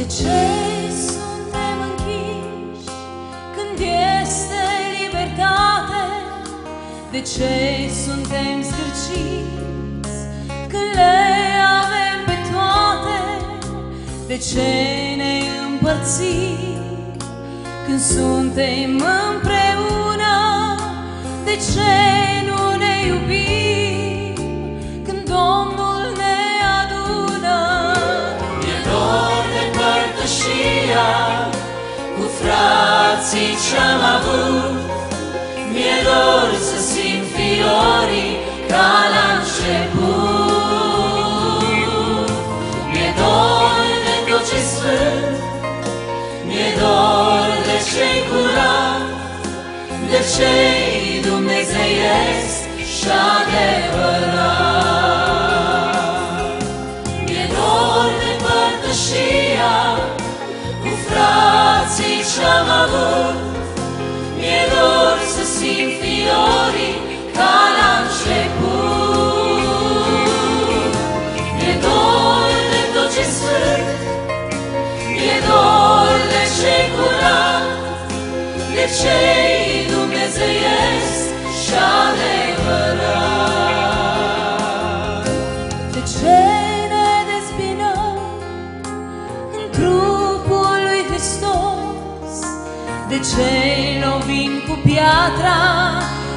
De ce suntem închiși când este libertate? De ce suntem zgârciți când le avem pe toate? De ce ne împărțim când suntem împreună? De ce nu ne iubim când Domnul ne adună? Mi-e dor de părtășia cu frații ce-am avut. Mi-e dor să simt fiorii ca la început. Mi-e dor de tot ce sfânt, mi-e dor de ce-i curat, de ce-i dumnezeiesc și adevărat. Mi-e dor de părtășia cu frații ce-am avut. Mi-e dor să simt fiorii ca la început. Mi-e dor de tot ce sfânt, mi-e dor de ce-i curat, de ce-i dumnezeiesc și adevărat. De ce ne dezbinăm în trupul lui Hristos? De ce lovim cu piatra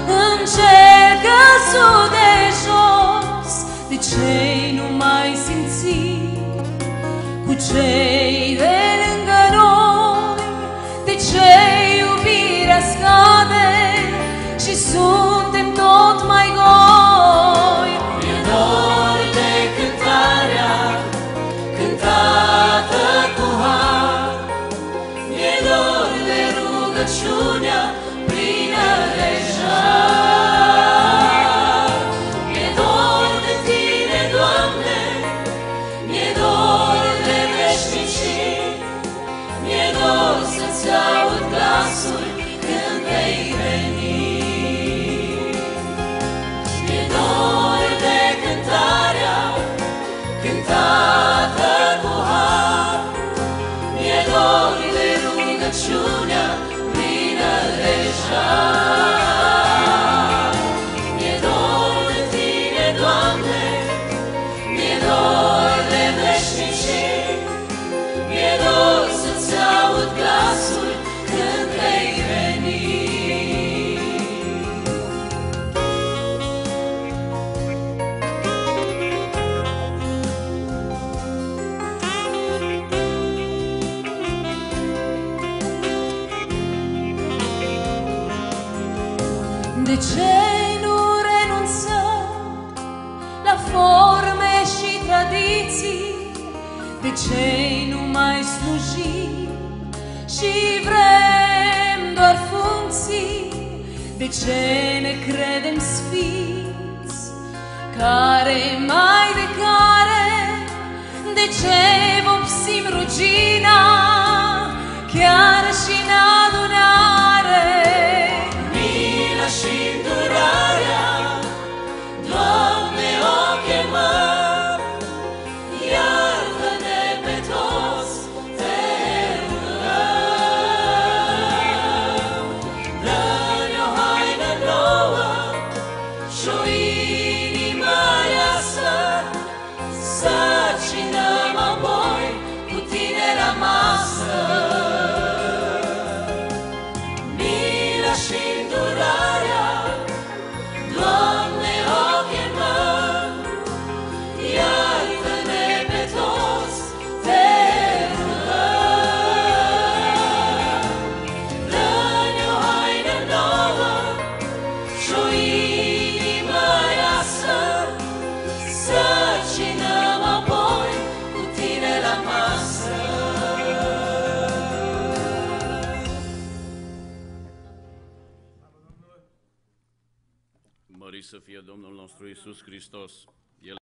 în cer căzut de jos? De ce nu mai simțim cu cei de lângă noi? De ce iubirea scade și suntem tot mai goi? Mi-e dor de cântarea cântată cu har. Mi-e dor de rugăciunea plină de jar. Mi-e dor de Tine, Doamne, mi-e dor de veșnicii. Mi-e dor să-ți aud glasul când vei veni. Mi-e dor de cântarea cântată cu har. Mi-e dor de rugăciunea plină de jar. Mi-e dor de Tine, Doamne, mi-e dor de veșnicii. Mi-e dor să-ți aud glasul când vei veni. De ce nu renunțăm la forme și tradiții? De ce nu mai slujim și vrem doar funcții? De ce ne credem sfinți, care mai de care? De ce vopsim rugina chiar și în adunare? Mila și îndurarea, Doamne, o chemăm. Iartă-ne pe toți, te rugăm. Dă-ne o haină nouă și-o inimă aleasă, să cinăm apoi cu Tine la masă. Mila și îndurarea, Doamne, o chemăm. Iartă-ne pe toți, te rugăm. Dă-ne o haină nouă și-o inimă aleasă, să cinăm apoi cu Tine la masă. Mărit să fie Domnul nostru Iisus Hristos.